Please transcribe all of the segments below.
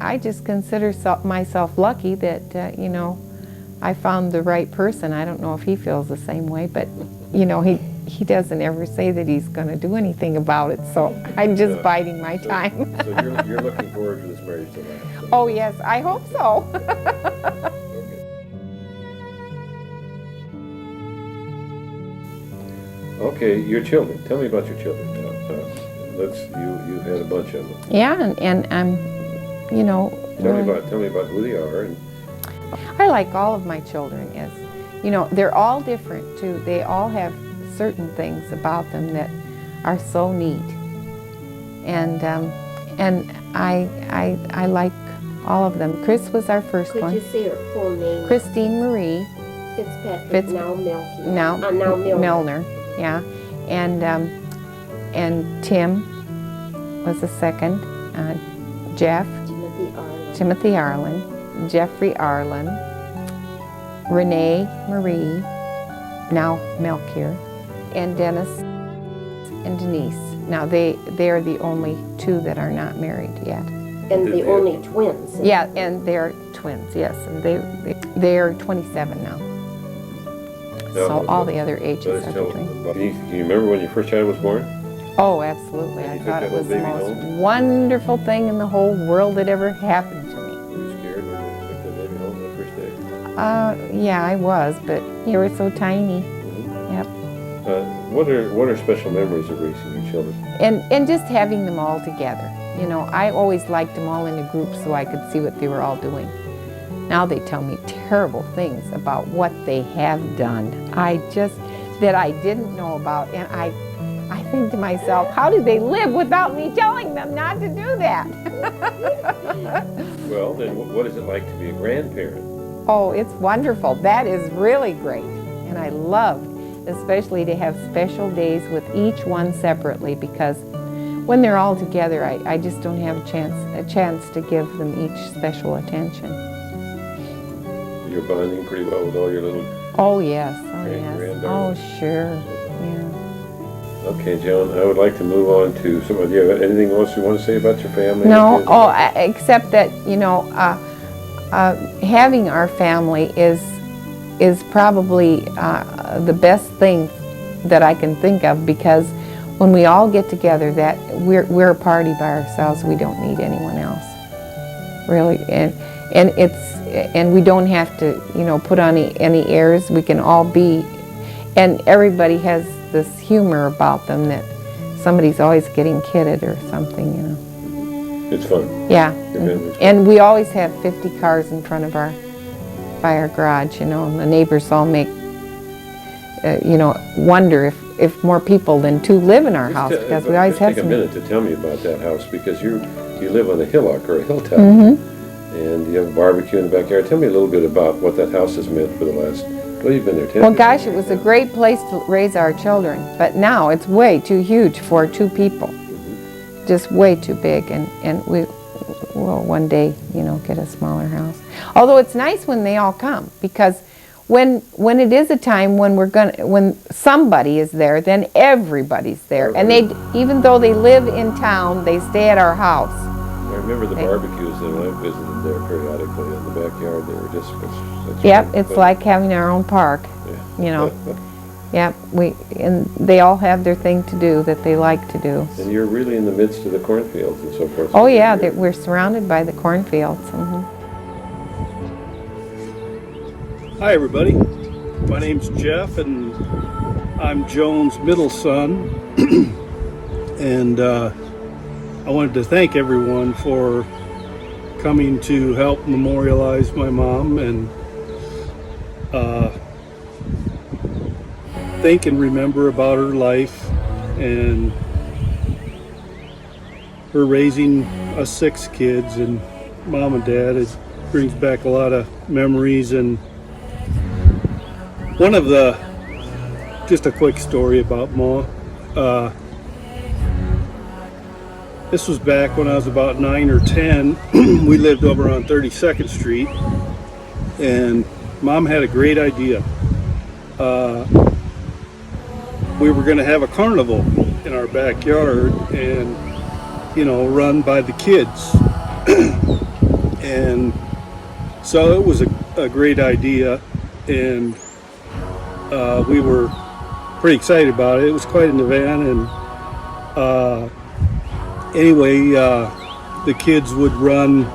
I just consider myself lucky that, you know, I found the right person. I don't know if he feels the same way, but, you know, he doesn't ever say that he's going to do anything about it, so I'm just biding my time. So you're looking forward to this marriage to last? Oh, yes, I hope so. Okay, your children. Tell me about your children. You had a bunch of them. Yeah, and I'm, you know. Tell me about who they are. And I like all of my children. As you know, they're all different too. They all have certain things about them that are so neat, and I like all of them. Chris was our first one. Could you say her full name? Christine Marie Fitzpatrick. Now Milner. Yeah, and Tim was the second. Jeff. Timothy Arlen. Jeffrey Arlen. Renee Marie, now Melchior, and Dennis and Denise. Now they are the only two that are not married yet. And the only twins. Yeah, and they're twins, yes. And they're 27 now. So all the other ages are between. Can you remember when your first child was born? Oh, absolutely. I thought it was the most wonderful thing in the whole world that ever happened to me. Were you scared when you took the baby home the first day? Yeah, I was, but you were so tiny. Yep. What are special memories of raising your children? And just having them all together. You know, I always liked them all in a group so I could see what they were all doing. Now they tell me terrible things about what they have done. That I didn't know about, and I think to myself, how do they live without me telling them not to do that? Well, then what is it like to be a grandparent? Oh, it's wonderful. That is really great. And I love, especially to have special days with each one separately, because when they're all together, I just don't have a chance to give them each special attention. You're bonding pretty well with all your little... Oh, yes. Oh, yes. Oh, sure. Yeah. Okay, Joan, I would like to move on to some of you. Do you have anything else you want to say about your family? No, except that, you know, having our family is probably the best thing that I can think of, because when we all get together, that we're a party by ourselves. We don't need anyone else, really, and we don't have to, you know, put on any airs. We can all be, and everybody has this humor about them that somebody's always getting kidded or something, you know. It's fun. Yeah, and we always have 50 cars in front of by our garage, you know, and the neighbors all make, you know, wonder if more people than two live in our house, because we always have some. Take a minute to tell me about that house, because you live on a hillock or a hilltop, and you have a barbecue in the backyard. Tell me a little bit about what that house has meant for the last. Well, you've been there 10 years. Well, gosh, it was a great place to raise our children, but now it's way too huge for two people. Just way too big, and we will one day, you know, get a smaller house. Although it's nice when they all come, because when it is a time when somebody is there, then everybody's there, and even though they live in town, they stay at our house. I remember the barbecues that when I visited there periodically in the backyard. They were just yep, it's like having our own park. Yeah. You know. Yep, and they all have their thing to do that they like to do. And you're really in the midst of the cornfields and so forth. Oh yeah, we're surrounded by the cornfields. Hi everybody, my name's Jeff and I'm Joan's middle son. And I wanted to thank everyone for coming to help memorialize my mom and think and remember about her life and her raising us 6 kids and mom and dad. It brings back a lot of memories, and one of the, just a quick story about Ma. This was back when I was about 9 or 10. We lived over on 32nd Street, and Mom had a great idea. We were going to have a carnival in our backyard and, you know, run by the kids. And so it was a great idea, and we were pretty excited about it. It was quite an event, and anyway, the kids would run,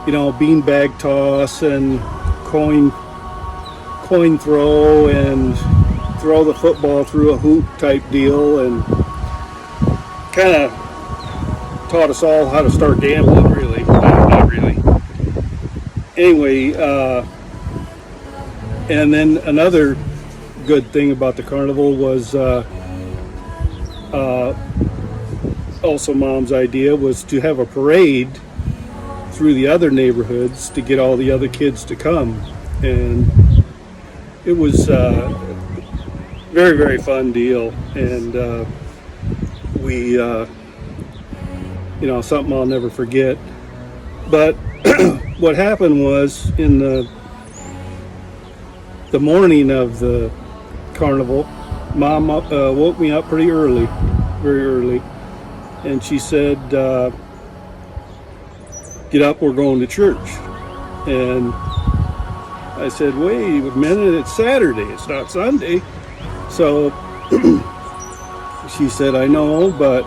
beanbag toss and coin throw and throw the football through a hoop type deal, and kind of taught us all how to start gambling, really. Not really. Anyway, and then another good thing about the carnival was also Mom's idea was to have a parade through the other neighborhoods to get all the other kids to come. And it was a very, very fun deal. And we, something I'll never forget. But what happened was in the morning of the carnival, Mom woke me up pretty early, very early. And she said, get up, we're going to church. And I said, wait a minute, it's Saturday, it's not Sunday. So she said, I know, but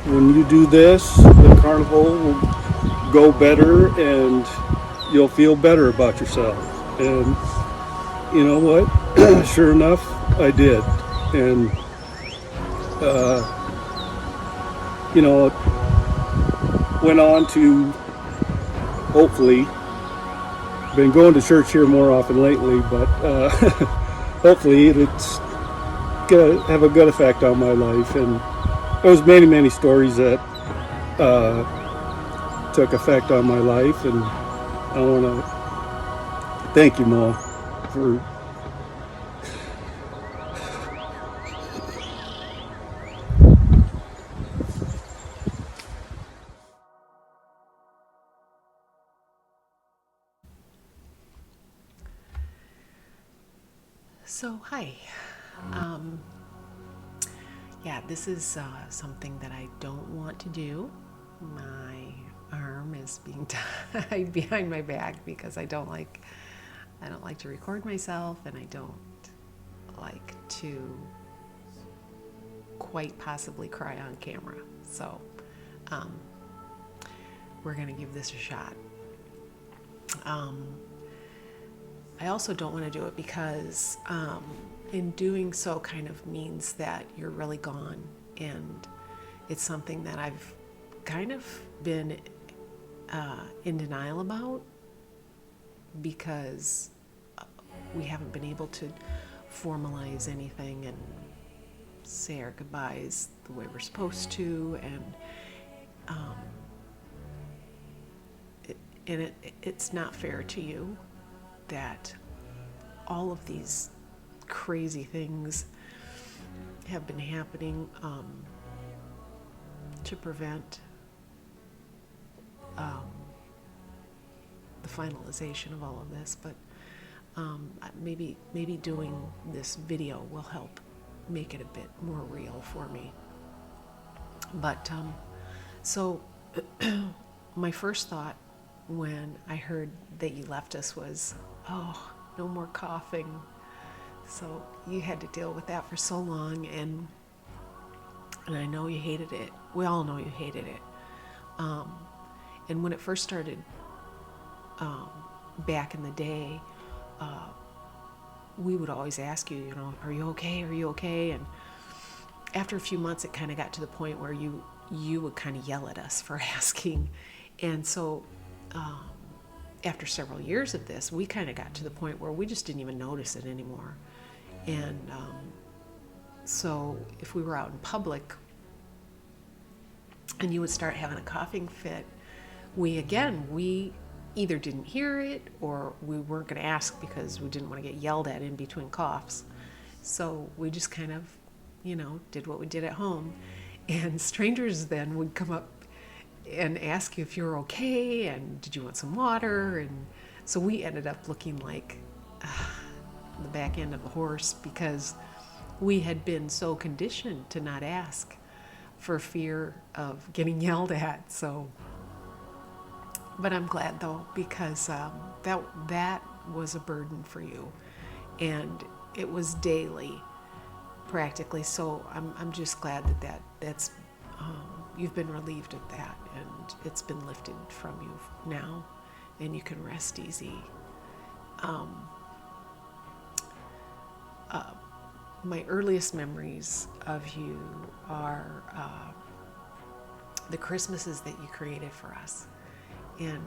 when you do this, the carnival will go better and you'll feel better about yourself. And you know what? Sure enough, I did. And went on to hopefully, been going to church here more often lately, but hopefully it's gonna have a good effect on my life. And there was many, many stories that took effect on my life, and I want to thank you, Mom, for So, hi. Yeah, this is something that I don't want to do. My arm is being tied behind my back because I don't like to record myself, and I don't like to quite possibly cry on camera. So, we're gonna give this a shot. I also don't want to do it because in doing so kind of means that you're really gone, and it's something that I've kind of been in denial about because we haven't been able to formalize anything and say our goodbyes the way we're supposed to, and it's not fair to you that all of these crazy things have been happening to prevent the finalization of all of this. But maybe doing this video will help make it a bit more real for me. But so my first thought when I heard that you left us was, oh, no more coughing. So you had to deal with that for so long, and I know you hated it. We all know you hated it. And when it first started back in the day, we would always ask you, are you okay? Are you okay? And after a few months, it kind of got to the point where you would kind of yell at us for asking. And so after several years of this, we kind of got to the point where we just didn't even notice it anymore. And so if we were out in public and you would start having a coughing fit, we either didn't hear it or we weren't going to ask because we didn't want to get yelled at in between coughs. So we just kind of, did what we did at home. And strangers then would come up and ask you if you're okay and did you want some water. And so we ended up looking like the back end of a horse because we had been so conditioned to not ask for fear of getting yelled at. So, but I'm glad though, because that was a burden for you, and it was daily, practically. So I'm just glad that's you've been relieved of that, and it's been lifted from you now, and you can rest easy. My earliest memories of you are the Christmases that you created for us. And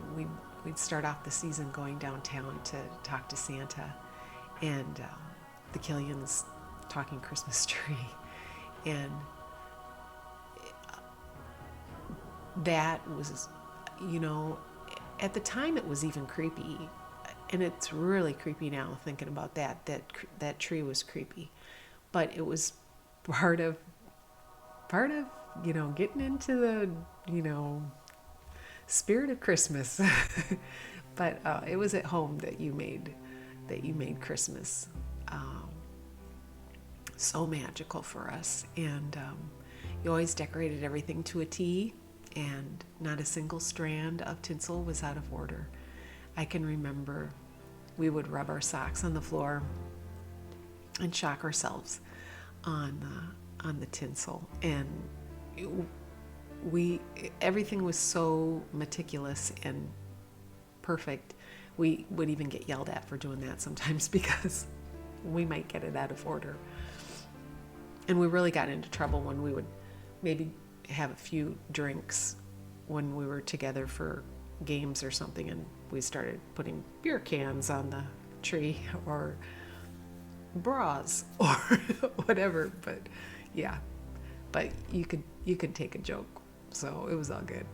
we'd start off the season going downtown to talk to Santa, and the Killians talking Christmas tree. And that was, at the time it was even creepy. And it's really creepy now thinking about that tree was creepy. But it was part of getting into the spirit of Christmas. But it was at home that you made Christmas so magical for us. And you always decorated everything to a T, and not a single strand of tinsel was out of order. I can remember we would rub our socks on the floor and shock ourselves on the tinsel, and everything was so meticulous and perfect. We would even get yelled at for doing that sometimes because we might get it out of order. And we really got into trouble when we would maybe have a few drinks when we were together for games or something, and we started putting beer cans on the tree or bras or whatever. But yeah, but you could take a joke, so it was all good.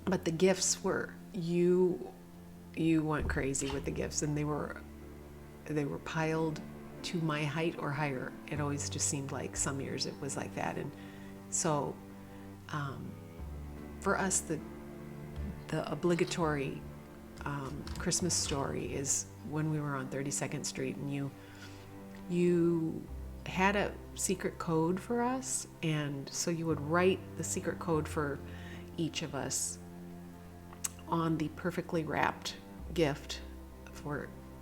But the gifts were, you went crazy with the gifts, and they were piled to my height or higher. It always just seemed like some years it was like that. And so for us, the obligatory Christmas story is when we were on 32nd Street, and you had a secret code for us, and so you would write the secret code for each of us on the perfectly wrapped gift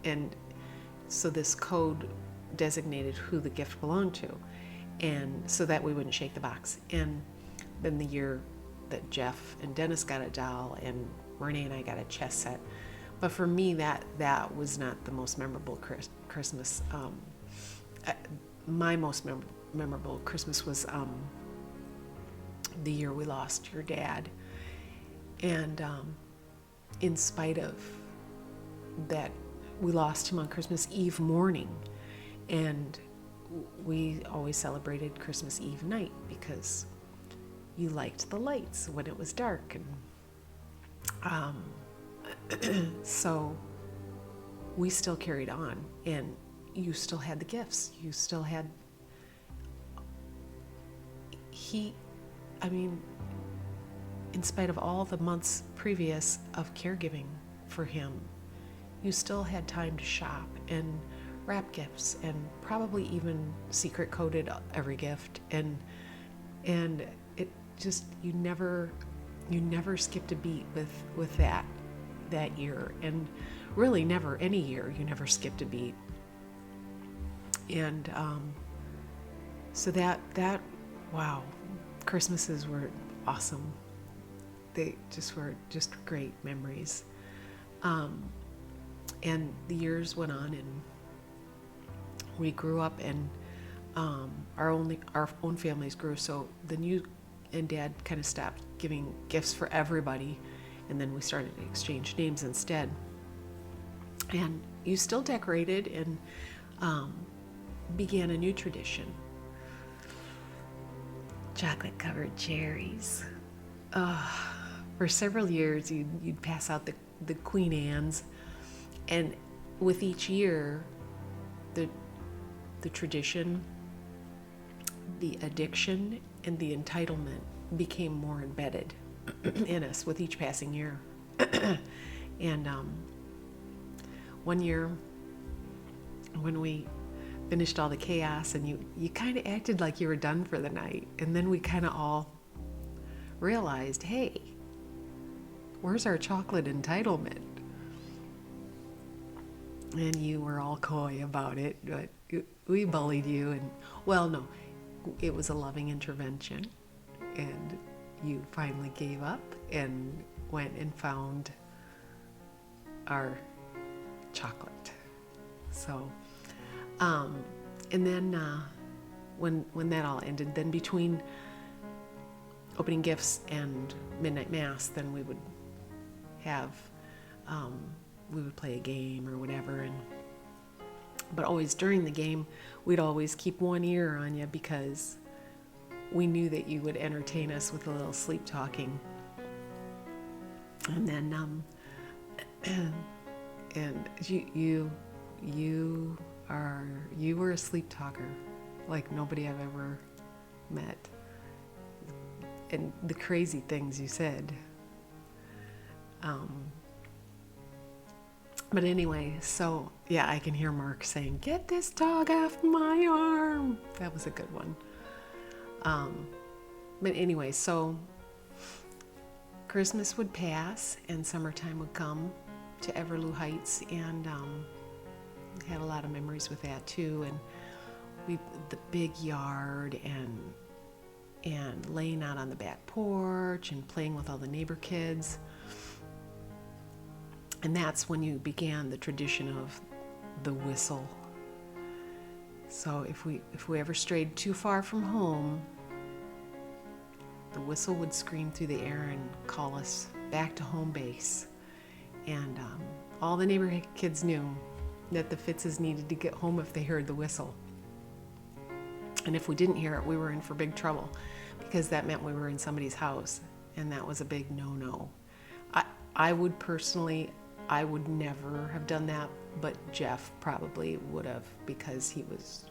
and so this code designated who the gift belonged to, and so that we wouldn't shake the box. And then the year that Jeff and Dennis got a doll and Renee and I got a chess set. But for me, that was not the most memorable Christmas. My most memorable Christmas was the year we lost your dad. And in spite of that, we lost him on Christmas Eve morning. And we always celebrated Christmas Eve night because you liked the lights when it was dark. And so we still carried on, and you still had the gifts. You still had, in spite of all the months previous of caregiving for him, you still had time to shop and wrap gifts and probably even secret coded every gift. And it just, you never skipped a beat with that year, and really never any year you never skipped a beat. And so that wow, Christmases were awesome. They just were great memories. And the years went on, and we grew up, and our own families grew. So then you and Dad kind of stopped giving gifts for everybody, and then we started to exchange names instead. And you still decorated and began a new tradition. Chocolate-covered cherries. For several years, you'd pass out the Queen Anne's, and with each year, the tradition, the addiction, and the entitlement became more embedded in us with each passing year. And one year, when we finished all the chaos, and you kind of acted like you were done for the night. And then we kind of all realized, hey, where's our chocolate entitlement? And you were all coy about it, but we bullied you. And well, no, it was a loving intervention, and you finally gave up and went and found our chocolate. So and then when that all ended, then between opening gifts and midnight mass, then we would have we would play a game or whatever. But always during the game, we'd always keep one ear on you, because we knew that you would entertain us with a little sleep talking. And then and you were a sleep talker like nobody I've ever met. And the crazy things you said. But anyway, so yeah, I can hear Mark saying, "Get this dog off my arm." That was a good one. But anyway, so Christmas would pass and summertime would come to Everlew Heights, and had a lot of memories with that too. And the big yard, and laying out on the back porch and playing with all the neighbor kids. And that's when you began the tradition of the whistle. So if we ever strayed too far from home, the whistle would scream through the air and call us back to home base. And all the neighborhood kids knew that the Fitzes needed to get home if they heard the whistle. And if we didn't hear it, we were in for big trouble, because that meant we were in somebody's house, and that was a big no-no. I would personally, I would never have done that, but Jeff probably would have, because he was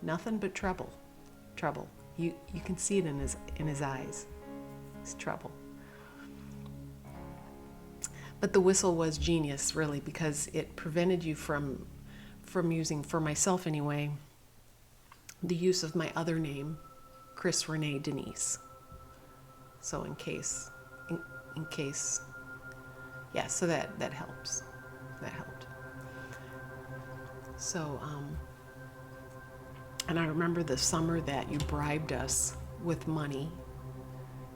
nothing but trouble. You can see it in his eyes. It's trouble. But the whistle was genius, really, because it prevented you from using, for myself anyway, the use of my other name, Chris Renee Denise. So in case, yeah, so that helps. That helped. So, and I remember the summer that you bribed us with money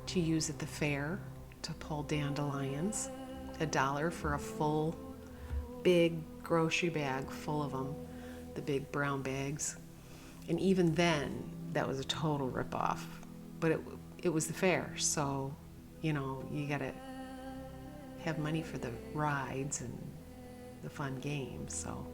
to use at the fair to pull dandelions, $1 for a full, big grocery bag full of them, the big brown bags. And even then, that was a total ripoff. But it was the fair, so, you gotta have money for the rides and the fun games. So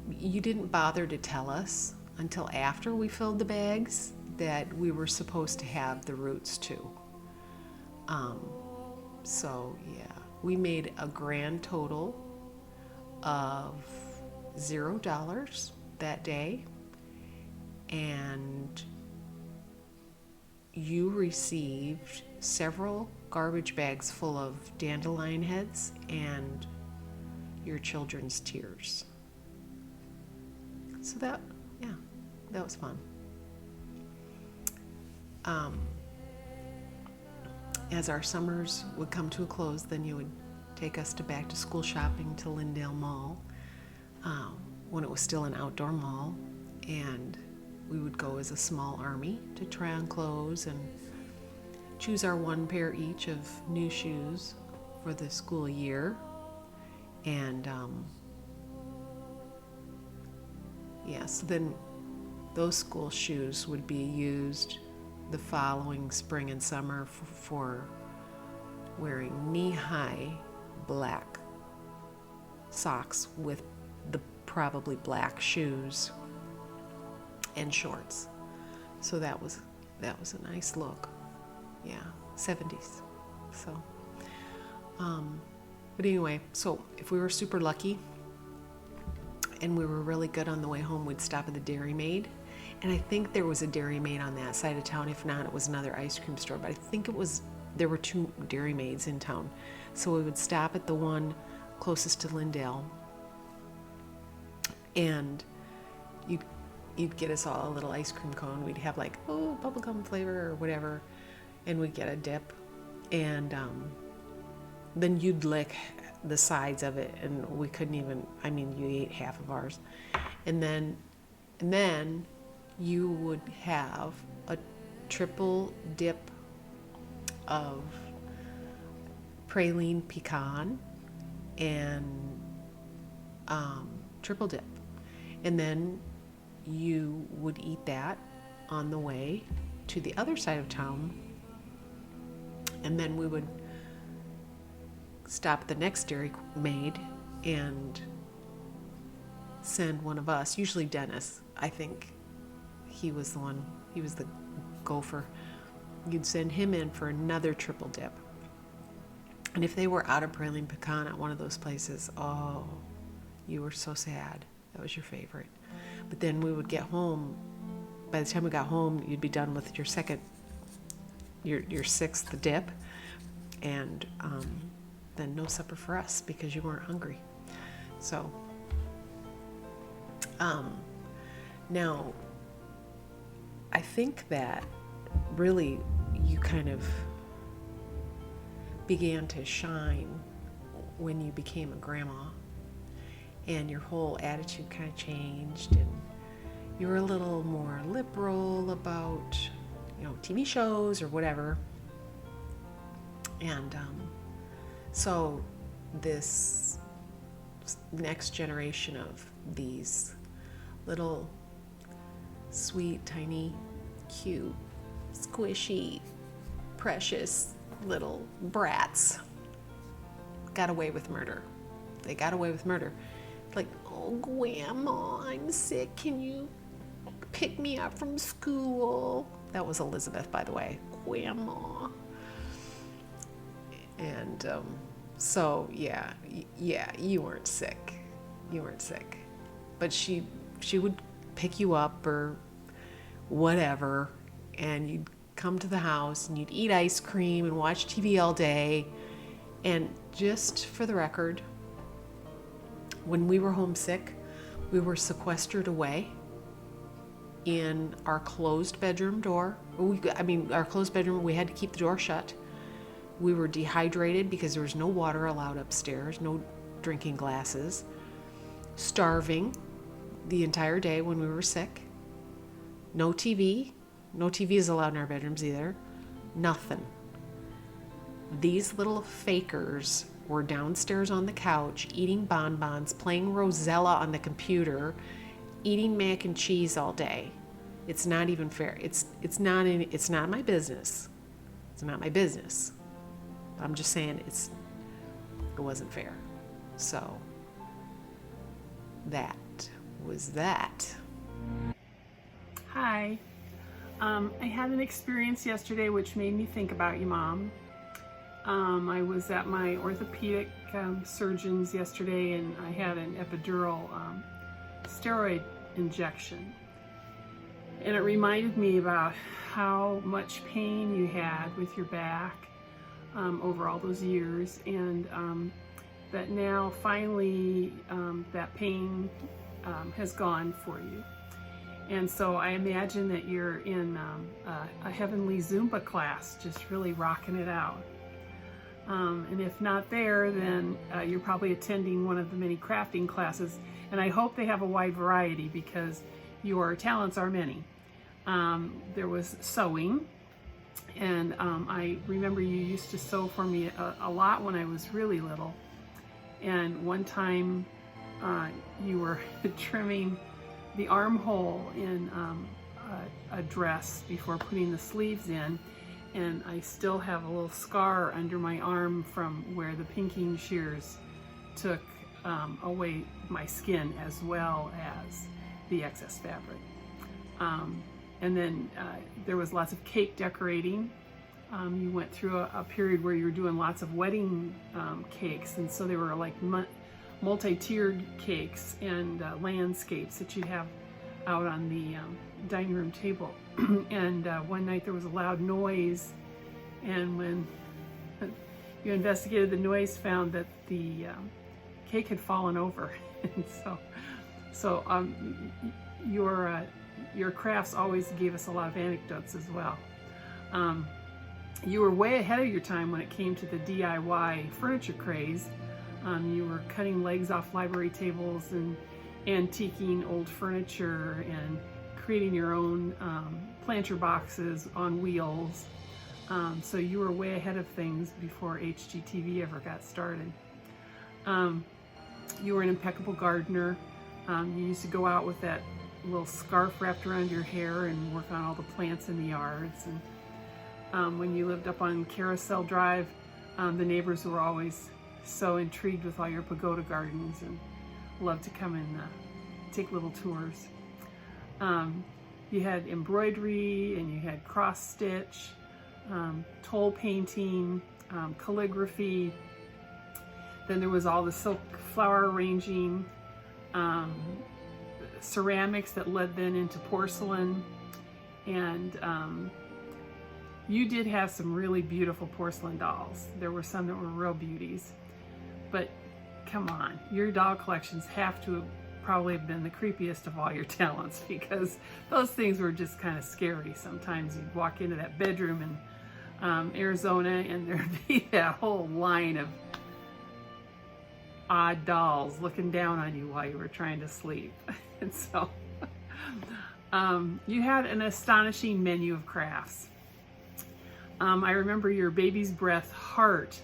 you didn't bother to tell us until after we filled the bags that we were supposed to have the roots too. So yeah, we made a grand total of $0 that day, and you received several garbage bags full of dandelion heads and your children's tears. So that was fun. As our summers would come to a close, then you would take us back to school shopping to Lyndale Mall, when it was still an outdoor mall, and we would go as a small army to try on clothes and choose our one pair each of new shoes for the school year. And so then those school shoes would be used the following spring and summer for wearing knee-high black socks with the probably black shoes and shorts. So that was a nice look. Yeah, 70s. So but anyway, so if we were super lucky and we were really good on the way home, we'd stop at the Dairy Maid. And I think there was a Dairy Maid on that side of town. If not, it was another ice cream store. But I think there were 2 Dairy Maids in town. So we would stop at the one closest to Lyndale And you'd get us all a little ice cream cone. We'd have like, bubblegum flavor or whatever, and we'd get a dip, and then you'd lick the sides of it, and we couldn't even, you ate half of ours. And then you would have a triple dip of praline pecan and triple dip. And then you would eat that on the way to the other side of town. And then we would stop at the next Dairy Maid and send one of us, usually Dennis, I think he was the gopher. You'd send him in for another triple dip. And if they were out of praline pecan at one of those places, oh, you were so sad. That was your favorite. But then we would get home. By the time we got home, you'd be done with your sixth dip, and then no supper for us because you weren't hungry. So now I think that really you kind of began to shine when you became a grandma, and your whole attitude kind of changed, and you were a little more liberal about, TV shows or whatever. And so this next generation of these little sweet, tiny, cute, squishy, precious little brats got away with murder. They got away with murder. Like, oh, Grandma, I'm sick. Can you pick me up from school? That was Elizabeth, by the way. Grandma. And so, yeah, you weren't sick. You weren't sick. But she would pick you up or whatever, and you'd come to the house and you'd eat ice cream and watch TV all day. And just for the record, when we were homesick, we were sequestered away in our closed bedroom door. Our closed bedroom, we had to keep the door shut. We were dehydrated because there was no water allowed upstairs, no drinking glasses. Starving the entire day when we were sick. No TV. No TV is allowed in our bedrooms either. Nothing. These little fakers were downstairs on the couch eating bonbons, playing Rosella on the computer, eating mac and cheese all day. It's not even fair. It's not my business. It's not my business. I'm just saying it wasn't fair. So that was that. Hi. I had an experience yesterday which made me think about you, Mom. I was at my orthopedic surgeon's yesterday, and I had an epidural steroid injection. And it reminded me about how much pain you had with your back over all those years, and that now finally that pain has gone for you. And so I imagine that you're in a heavenly Zumba class, just really rocking it out. And if not there, then you're probably attending one of the many crafting classes. And I hope they have a wide variety because your talents are many. There was sewing, and I remember you used to sew for me a lot when I was really little. And one time you were trimming the armhole in a dress before putting the sleeves in, and I still have a little scar under my arm from where the pinking shears took away my skin as well as the excess fabric. And then there was lots of cake decorating. You went through a period where you were doing lots of wedding cakes, and so they were like multi-tiered cakes and landscapes that you'd have out on the dining room table. And one night there was a loud noise, and when you investigated the noise, found that the cake had fallen over. And so So your crafts always gave us a lot of anecdotes as well. You were way ahead of your time when it came to the DIY furniture craze. You were cutting legs off library tables and antiquing old furniture and creating your own planter boxes on wheels. So you were way ahead of things before HGTV ever got started. You were an impeccable gardener. You used to go out with that little scarf wrapped around your hair and work on all the plants in the yards. And when you lived up on Carousel Drive, the neighbors were always so intrigued with all your pagoda gardens and loved to come and take little tours. You had embroidery and you had cross stitch, toll painting, calligraphy. Then there was all the silk flower arranging, ceramics that led then into porcelain. And you did have some really beautiful porcelain dolls. There were some that were real beauties. But come on, your doll collections have to have probably been the creepiest of all your talents, because those things were just kind of scary. Sometimes you'd walk into that bedroom in Arizona and there'd be that whole line of odd dolls looking down on you while you were trying to sleep. And so you had an astonishing menu of crafts. I remember your baby's breath heart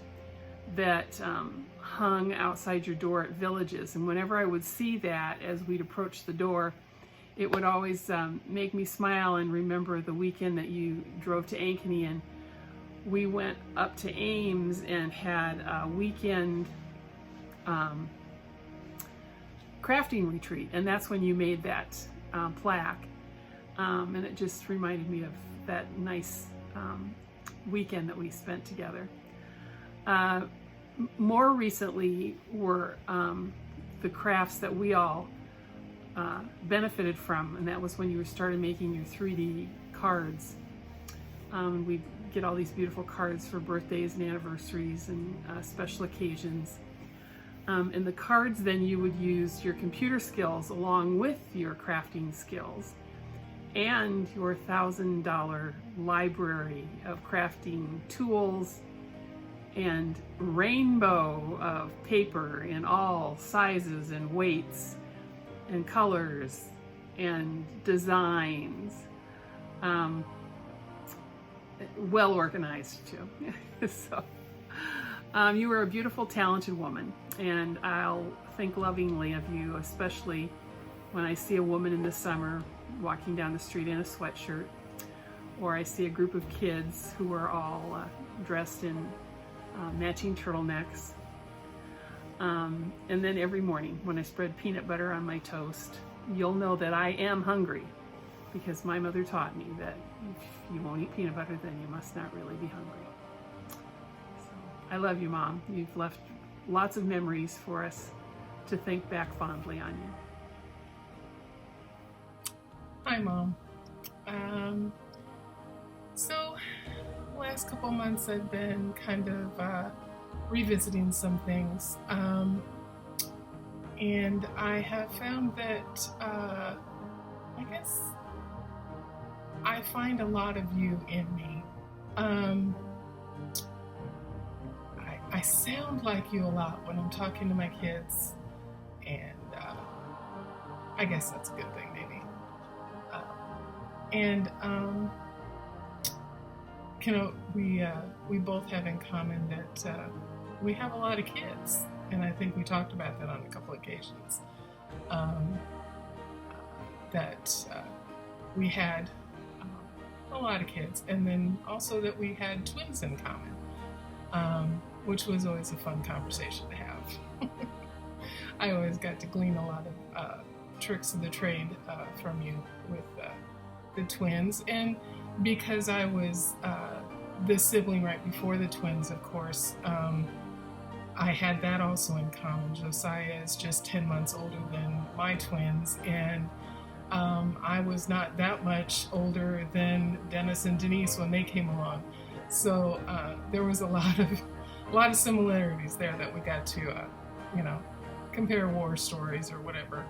that hung outside your door at Villages, and whenever I would see that as we'd approach the door, it would always make me smile and remember the weekend that you drove to Ankeny and we went up to Ames and had a weekend crafting retreat, and that's when you made that plaque, and it just reminded me of that nice weekend that we spent together. More recently were the crafts that we all benefited from, and that was when you started making your 3D cards. We'd get all these beautiful cards for birthdays and anniversaries and special occasions. And the cards, then you would use your computer skills along with your crafting skills and your $1,000 library of crafting tools and rainbow of paper in all sizes and weights and colors and designs. Well organized too. So you were a beautiful, talented woman, and I'll think lovingly of you, especially when I see a woman in the summer walking down the street in a sweatshirt, or I see a group of kids who are all dressed in matching turtlenecks. And then every morning when I spread peanut butter on my toast, you'll know that I am hungry, because my mother taught me that if you won't eat peanut butter, then you must not really be hungry. So, I love you, Mom. You've left lots of memories for us to think back fondly on you. Hi, Mom. So, last couple months I've been kind of revisiting some things, and I have found that I guess I find a lot of you in me. I sound like you a lot when I'm talking to my kids, and I guess that's a good thing, maybe. We both have in common that we have a lot of kids, and I think we talked about that on a couple occasions. We had a lot of kids, and then also that we had twins in common, which was always a fun conversation to have. I always got to glean a lot of tricks of the trade from you with the twins, and because I was the sibling right before the twins, of course, I had that also in common. Josiah is just 10 months older than my twins, and I was not that much older than Dennis and Denise when they came along. So there was a lot of similarities there that we got to, compare war stories or whatever.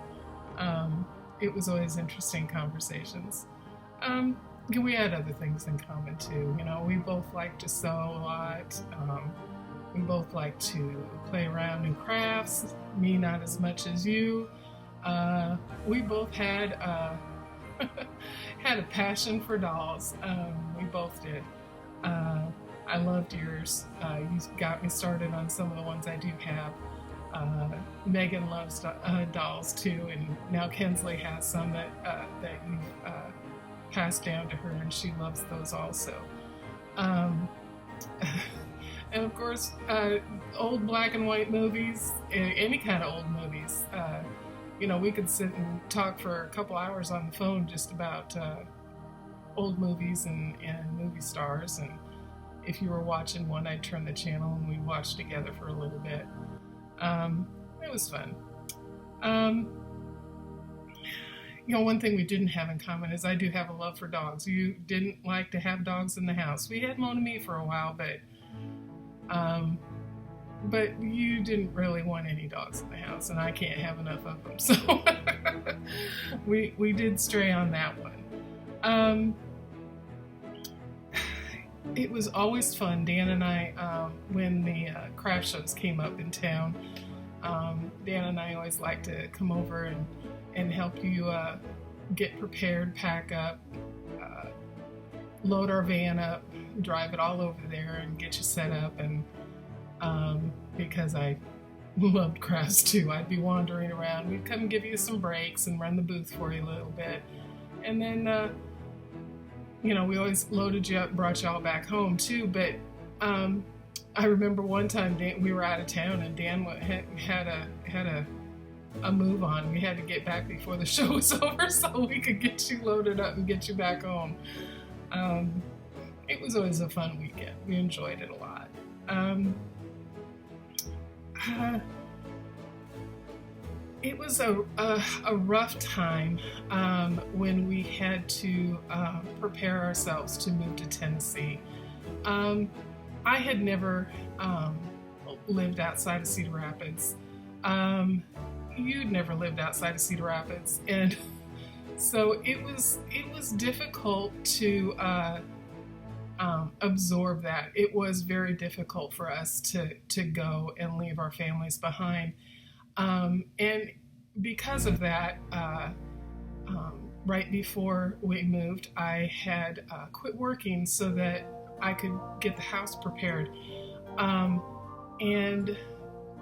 It was always interesting conversations. We had other things in common too. We both like to sew a lot. We both like to play around in crafts. Me, not as much as you. We both had had a passion for dolls. We both did. I loved yours. You got me started on some of the ones I do have. Megan loves dolls too, and now Kinsley has some that you've passed down to her, and she loves those also. And of course, old black and white movies, any kind of old movies. We could sit and talk for a couple hours on the phone just about old movies and movie stars. And if you were watching one, I'd turn the channel and we'd watch together for a little bit. It was fun. One thing we didn't have in common is I do have a love for dogs. You didn't like to have dogs in the house. We had Mona Me for a while, but you didn't really want any dogs in the house, and I can't have enough of them. So we did stray on that one. It was always fun. Dan and I, when the craft shows came up in town, Dan and I always liked to come over and help you get prepared, pack up, load our van up, drive it all over there and get you set up. And because I loved crafts too, I'd be wandering around. We'd come give you some breaks and run the booth for you a little bit. And then, we always loaded you up and brought you all back home too. But I remember one time we were out of town and Dan had a move on. We had to get back before the show was over so we could get you loaded up and get you back home. It was always a fun weekend. We enjoyed it a lot. It was a rough time when we had to prepare ourselves to move to Tennessee. I had never lived outside of Cedar Rapids. You'd never lived outside of Cedar Rapids, and so it was difficult to absorb that. It was very difficult for us to go and leave our families behind. And because of that, right before we moved, I had quit working so that I could get the house prepared. And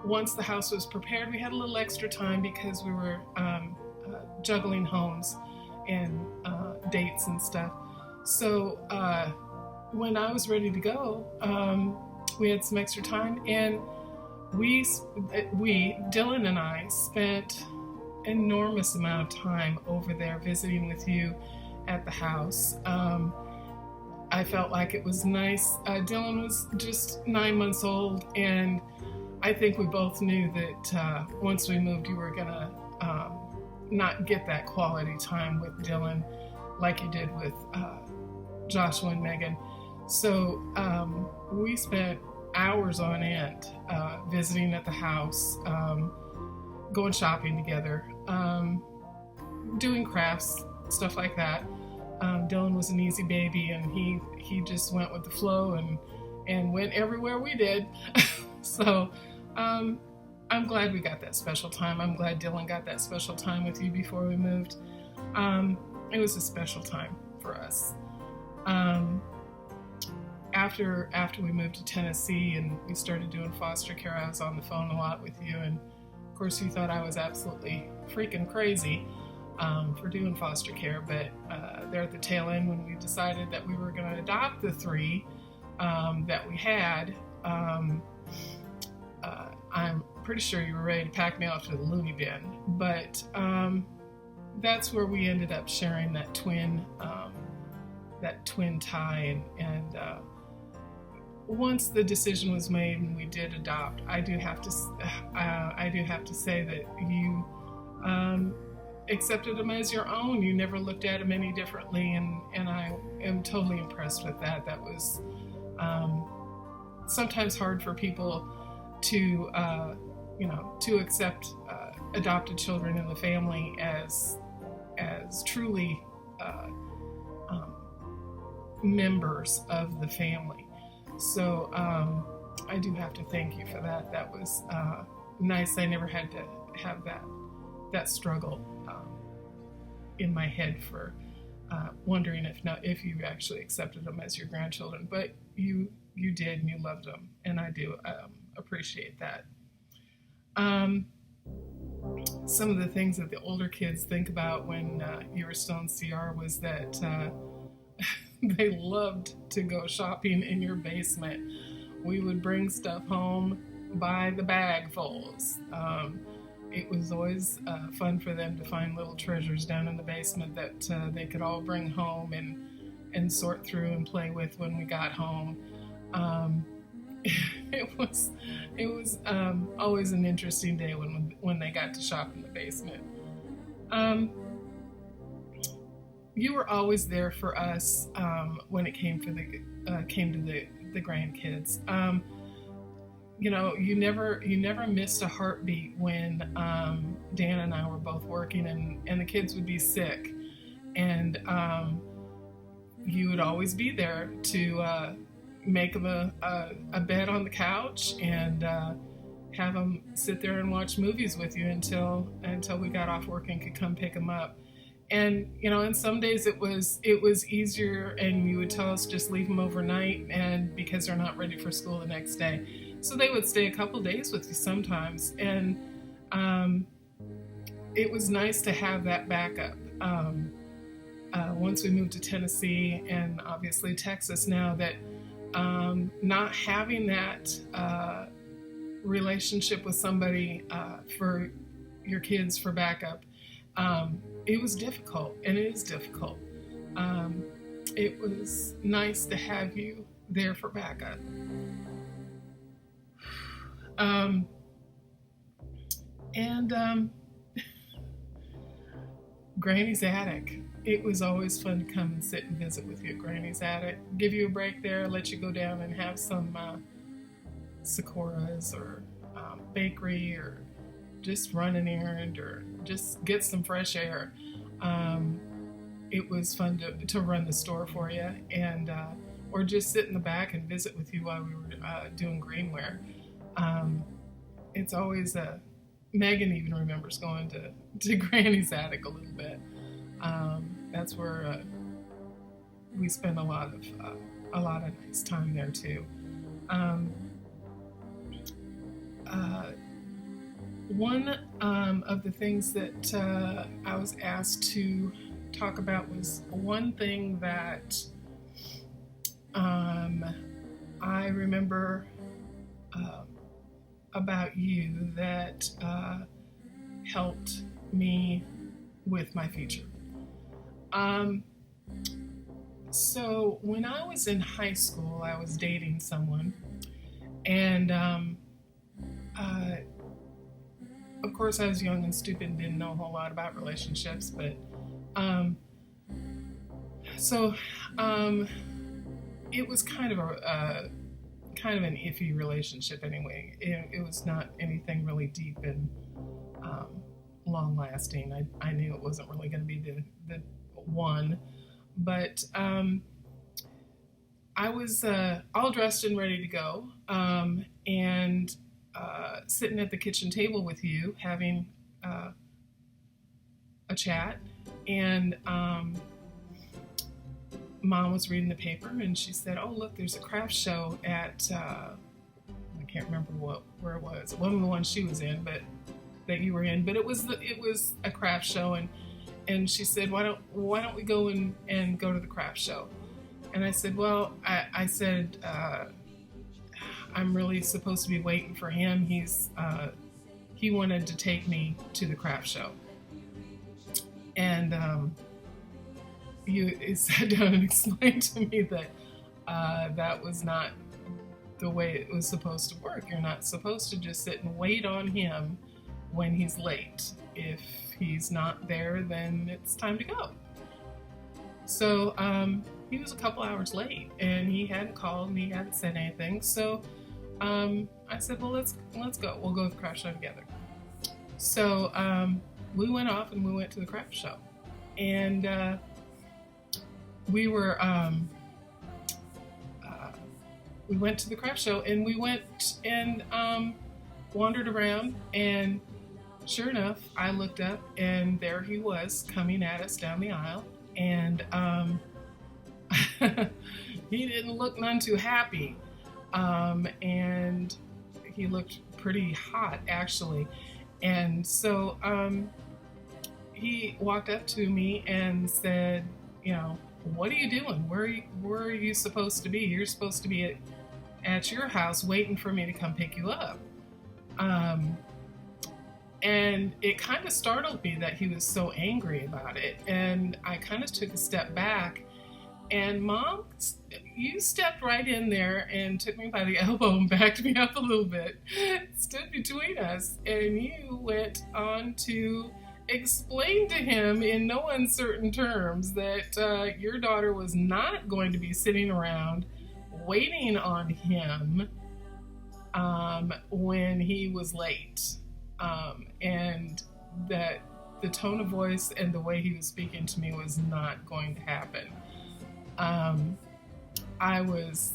once the house was prepared, we had a little extra time because we were juggling homes and dates and stuff. So when I was ready to go, we had some extra time, and we, Dylan and I, spent an enormous amount of time over there visiting with you at the house. I felt like it was nice. Dylan was just 9 months old, and I think we both knew that once we moved, you were gonna not get that quality time with Dylan like you did with Joshua and Megan. So we spent hours on end visiting at the house, going shopping together, doing crafts, stuff like that. Dylan was an easy baby, and he just went with the flow and went everywhere we did. So I'm glad we got that special time. I'm glad Dylan got that special time with you before we moved. It was a special time for us. After we moved to Tennessee and we started doing foster care, I was on the phone a lot with you, and of course you thought I was absolutely freaking crazy for doing foster care, but there at the tail end when we decided that we were going to adopt the 3 that we had, I'm pretty sure you were ready to pack me off to the loony bin, but that's where we ended up sharing that twin tie, and once the decision was made and we did adopt, I do have to say that you accepted them as your own. You never looked at them any differently, and I am totally impressed with that. That was sometimes hard for people to accept adopted children in the family as truly members of the family. So I do have to thank you for that. That was nice. I never had to have that struggle in my head for wondering if you actually accepted them as your grandchildren, but you did, and you loved them, and I do appreciate that. Some of the things that the older kids think about when you were still in CR was that they loved to go shopping in your basement. We would bring stuff home by the bagfuls. It was always fun for them to find little treasures down in the basement that they could all bring home and sort through and play with when we got home. It was always an interesting day when they got to shop in the basement. You were always there for us when it came to the grandkids. You never missed a heartbeat when Dan and I were both working and the kids would be sick, and you would always be there to make them a bed on the couch and have them sit there and watch movies with you until we got off work and could come pick them up. And and some days it was easier, and you would tell us just leave them overnight, and because they're not ready for school the next day. So they would stay a couple days with you sometimes, and it was nice to have that backup. Once we moved to Tennessee and obviously Texas now, that not having that relationship with somebody for your kids for backup, it was difficult, and it is difficult. It was nice to have you there for backup. Granny's attic. It was always fun to come and sit and visit with you at Granny's attic. Give you a break there, let you go down and have some Sakura's or bakery, or just run an errand, or just get some fresh air. It was fun to run the store for you, and or just sit in the back and visit with you while we were doing greenware. It's always Megan even remembers going to Granny's attic a little bit. That's where we spent a lot of nice time there too. One of the things that I was asked to talk about was one thing that I remember about you that helped me with my future. So when I was in high school, I was dating someone, and of course I was young and stupid and didn't know a whole lot about relationships, but it was kind of an iffy relationship anyway. It was not anything really deep and long lasting. I knew it wasn't really going to be the one, but I was all dressed and ready to go, and sitting at the kitchen table with you having a chat, and Mom was reading the paper, and she said, "Oh, look, there's a craft show at I can't remember where it was. One of the ones she was in, but that you were in. But it was a craft show, and she said, why don't we go and go to the craft show?" And I said, well, I said, I'm really supposed to be waiting for him. He wanted to take me to the craft show, and you sat down and explained to me that that was not the way it was supposed to work. You're not supposed to just sit and wait on him when he's late. If he's not there, then it's time to go. So he was a couple hours late, and he hadn't called and he hadn't said anything. So I said, well, let's go. We'll go to the craft show together. So we went off and we went to the craft show. And we went to the craft show, and we went and wandered around, and sure enough, I looked up and there he was coming at us down the aisle, and he didn't look none too happy, and he looked pretty hot actually. And so he walked up to me and said, you know, what are you doing? Where are you supposed to be? You're supposed to be at your house waiting for me to come pick you up. And it kind of startled me that he was so angry about it. And I kind of took a step back, and Mom, you stepped right in there and took me by the elbow and backed me up a little bit, stood between us, and you went on to explain to him in no uncertain terms that your daughter was not going to be sitting around waiting on him when he was late, and that the tone of voice and the way he was speaking to me was not going to happen. I was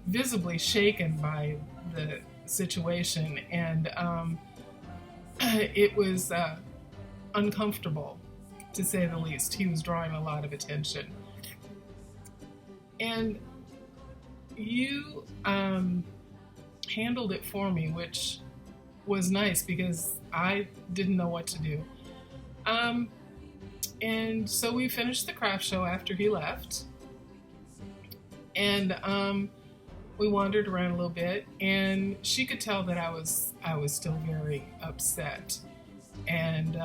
visibly shaken by the situation, and it was uncomfortable, to say the least. He was drawing a lot of attention. And you handled it for me, which was nice because I didn't know what to do. And so we finished the craft show after he left. And we wandered around a little bit, and she could tell that I was still very upset. And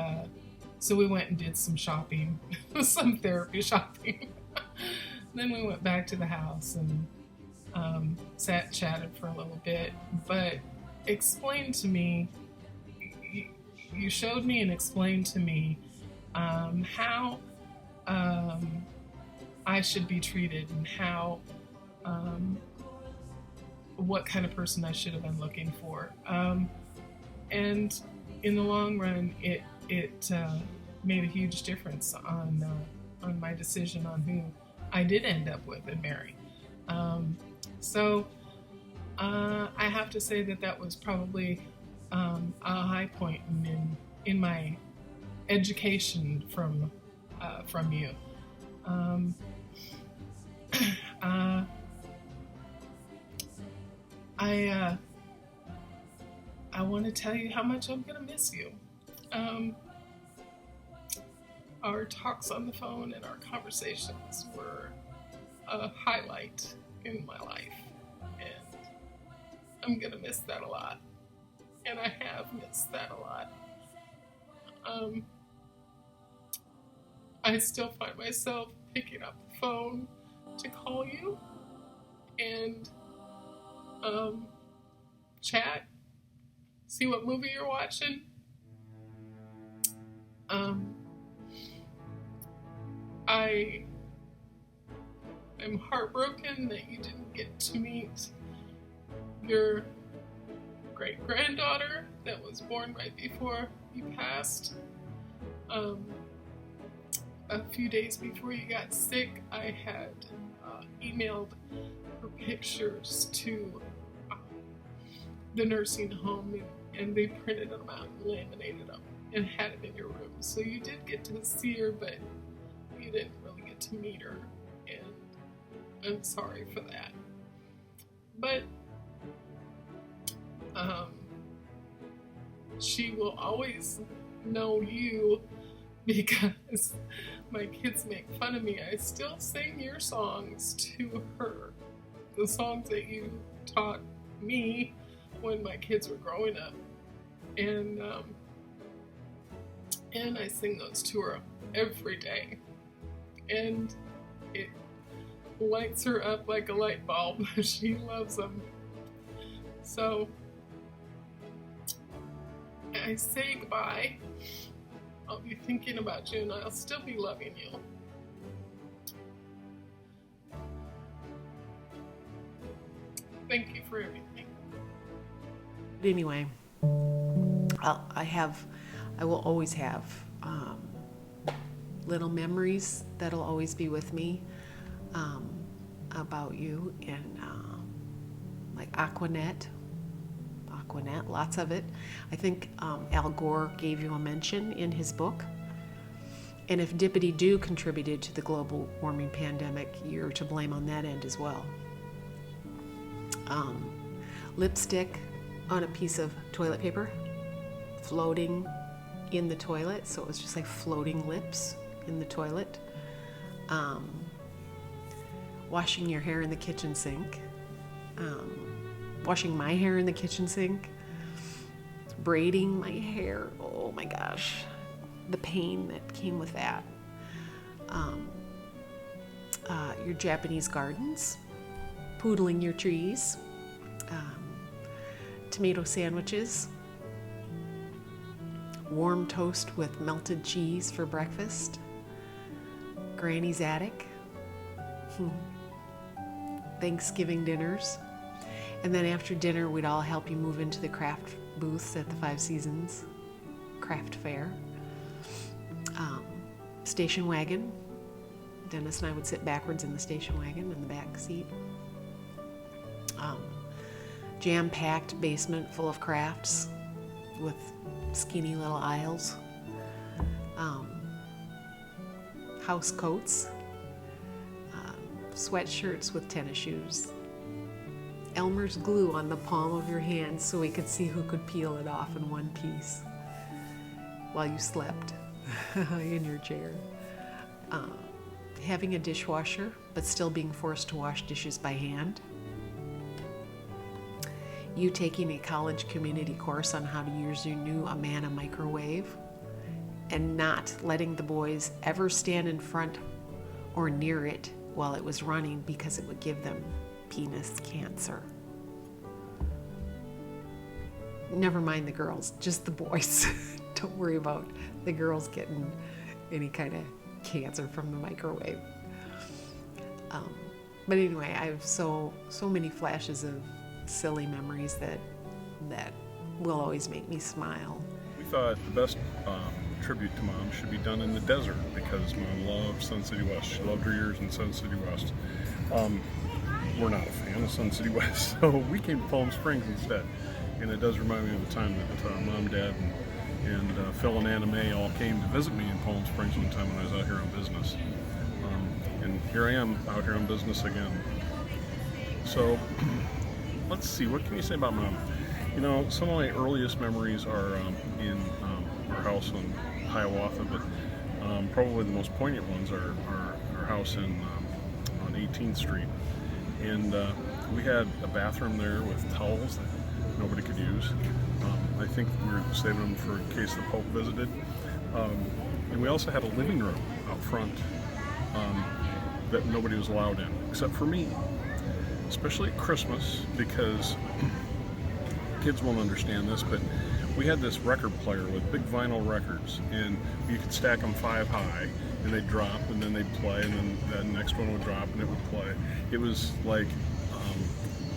so we went and did some shopping, some therapy shopping. Then we went back to the house and chatted for a little bit. But explained to me, you showed me and explained to me how I should be treated, and how what kind of person I should have been looking for. And in the long run, it made a huge difference on my decision on who I did end up with and marry. So I have to say that was probably a high point in my education from you. I want to tell you how much I'm going to miss you. Our talks on the phone and our conversations were a highlight in my life, and I'm going to miss that a lot, and I have missed that a lot. I still find myself picking up the phone to call you and chat, see what movie you're watching. I am heartbroken that you didn't get to meet your great-granddaughter that was born right before you passed. A few days before you got sick, I had emailed her pictures to the nursing home, and they printed them out and laminated them and had them in your room. So you did get to see her, but you didn't really get to meet her, and I'm sorry for that. But she will always know you because my kids make fun of me. I still sing your songs to her, the songs that you taught me when my kids were growing up, and I sing those to her every day, and it lights her up like a light bulb. She loves them. So I say goodbye. I'll be thinking about you, and I'll still be loving you. Thank you for everything. Anyway, I have I will always have little memories that'll always be with me about you, and like Aquanet, lots of it. I think Al Gore gave you a mention in his book. And if Dippity-Doo contributed to the global warming pandemic, you're to blame on that end as well. Lipstick on a piece of toilet paper floating in the toilet, so it was just like floating lips in the toilet. Washing your hair in the kitchen sink. Washing my hair in the kitchen sink. Braiding my hair. Oh my gosh. The pain that came with that. Your Japanese gardens. Poodling your trees. Tomato sandwiches. Warm toast with melted cheese for breakfast. Granny's attic. Thanksgiving dinners. And then after dinner, we'd all help you move into the craft booths at the Five Seasons craft fair. Station wagon. Dennis and I would sit backwards in the station wagon in the back seat. Jam-packed basement full of crafts with skinny little aisles. House coats. Sweatshirts with tennis shoes. Elmer's glue on the palm of your hand so we could see who could peel it off in one piece while you slept in your chair. Having a dishwasher, but still being forced to wash dishes by hand. You taking a college community course on how to use your new Amana microwave and not letting the boys ever stand in front or near it while it was running because it would give them penis cancer. Never mind the girls, just the boys. Don't worry about the girls getting any kind of cancer from the microwave. But anyway, I have so many flashes of silly memories that will always make me smile. We thought the best tribute to Mom should be done in the desert because Mom loved Sun City West. She loved her years in Sun City West. We're not a fan of Sun City West, so we came to Palm Springs instead. And it does remind me of the time that Mom, Dad, and Phil and Anna Mae all came to visit me in Palm Springs one time when I was out here on business. And here I am out here on business again. So let's see, what can you say about Mom? You know, some of my earliest memories are in our house in Hiawatha, but probably the most poignant ones are our house on 18th Street. And we had a bathroom there with towels that nobody could use. I think we were saving them for in case the Pope visited. And we also had a living room out front that nobody was allowed in, except for me. Especially at Christmas, because kids won't understand this, but we had this record player with big vinyl records, and you could stack them 5 high, and they'd drop, and then they'd play, and then the next one would drop, and it would play. It was like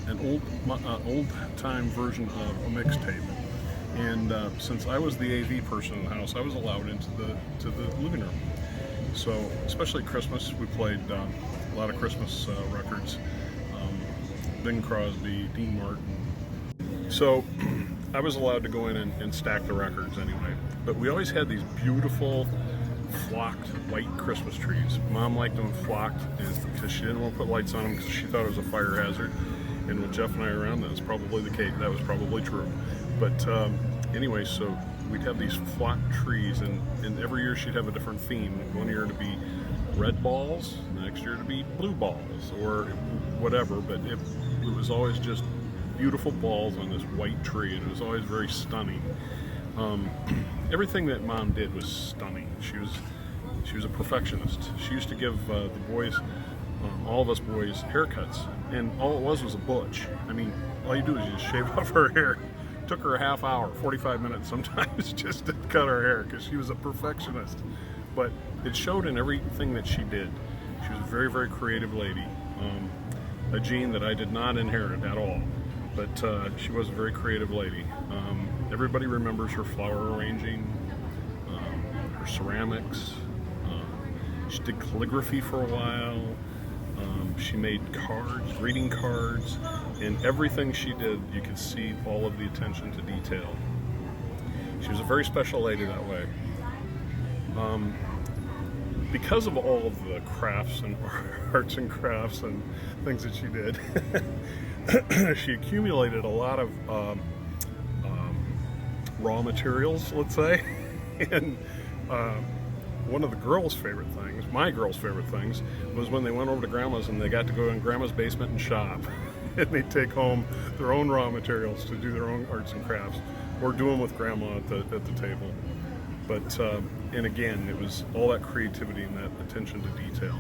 an old-time version of a mixtape. And since I was the AV person in the house, I was allowed into the living room. So, especially at Christmas, we played a lot of Christmas records. Bing Crosby, Dean Martin. So I was allowed to go in and stack the records anyway. But we always had these beautiful flocked white Christmas trees. Mom liked them flocked because she didn't want to put lights on them because she thought it was a fire hazard. And with Jeff and I around, that's probably the case. That was probably true. But anyway, so we'd have these flocked trees, and every year she'd have a different theme. One year to be red balls, the next year to be blue balls, or whatever. But it was always just beautiful balls on this white tree, and it was always very stunning. Everything that Mom did was stunning. She was a perfectionist. She used to give the boys, all of us boys, haircuts, and all it was a butch. I mean, all you do is you just shave off her hair. It took her a half hour, 45 minutes sometimes, just to cut her hair because she was a perfectionist. But it showed in everything that she did. She was a very, very creative lady. A gene that I did not inherit at all, but she was a very creative lady. Everybody remembers her flower arranging. ceramics. She did calligraphy for a while. She made cards, greeting cards, and everything she did, you could see all of the attention to detail. She was a very special lady that way. Because of all of the crafts and arts and crafts and things that she did, she accumulated a lot of raw materials, let's say. And one of the girls' favorite things, my girls' favorite things, was when they went over to Grandma's and they got to go in Grandma's basement and shop. And they'd take home their own raw materials to do their own arts and crafts, or do them with Grandma at the table. But, and again, it was all that creativity and that attention to detail.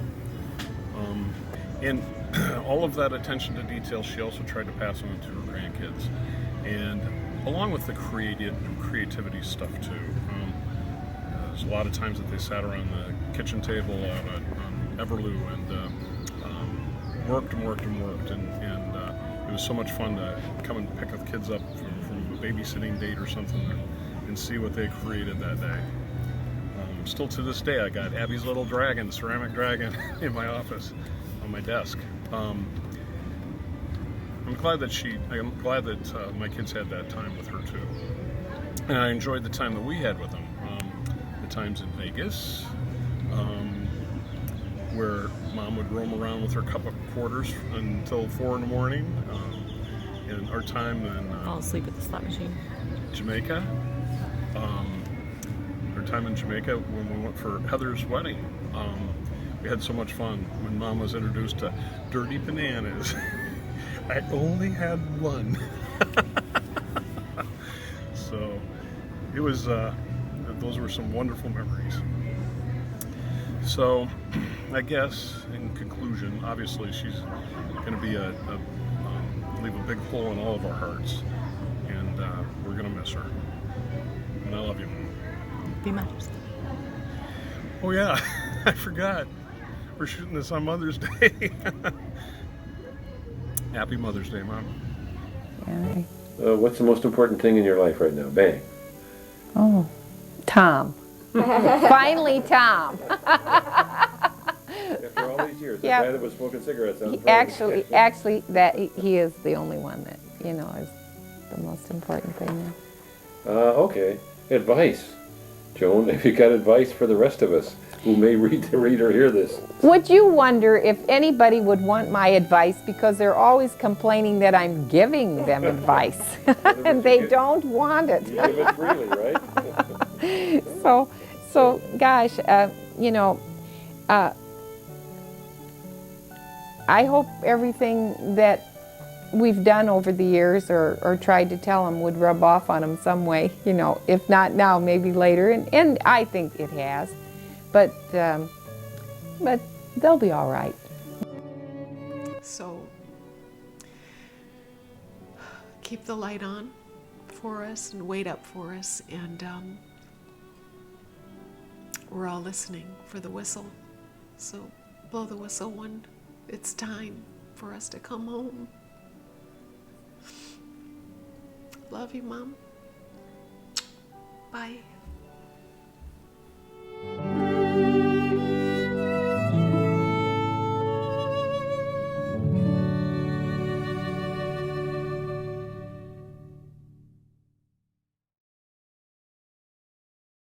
And all of that attention to detail, she also tried to pass on to her grandkids. And along with the creativity stuff too. There's a lot of times that they sat around the kitchen table on Everloo and worked and worked and worked. And it was so much fun to come and pick the kids up from a babysitting date or something and see what they created that day. Still to this day, I got Abby's little dragon, ceramic dragon, in my office on my desk. I'm glad that my kids had that time with her too, and I enjoyed the time that we had with them. The times in Vegas, where Mom would roam around with her cup of quarters until 4 in the morning, and our time in fall asleep at the slot machine. Jamaica. Our time in Jamaica when we went for Heather's wedding. We had so much fun when Mom was introduced to dirty bananas. I only had one. So it was, those were some wonderful memories. So I guess in conclusion, obviously she's going to be leave a big hole in all of our hearts, and we're going to miss her. And I love you, Mom. Happy Mother's Day. Oh yeah, I forgot. We're shooting this on Mother's Day. Happy Mother's Day, Mom. Yeah. What's the most important thing in your life right now? Bang. Oh, Tom. Finally, Tom. After all these years, the Yeah. guy that was smoking cigarettes on the Actually, that he is the only one that is the most important thing. Okay. Advice. Joan, have you got advice for the rest of us who may read or hear this? Would you wonder if anybody would want my advice, because they're always complaining that I'm giving them advice and they don't want it. You give it freely, right? So gosh, I hope everything that we've done over the years or tried to tell them would rub off on them some way, if not now, maybe later, and I think it has, but they'll be all right. So keep the light on for us and wait up for us, and we're all listening for the whistle. So blow the whistle when it's time for us to come home. Love you, Mom. Bye.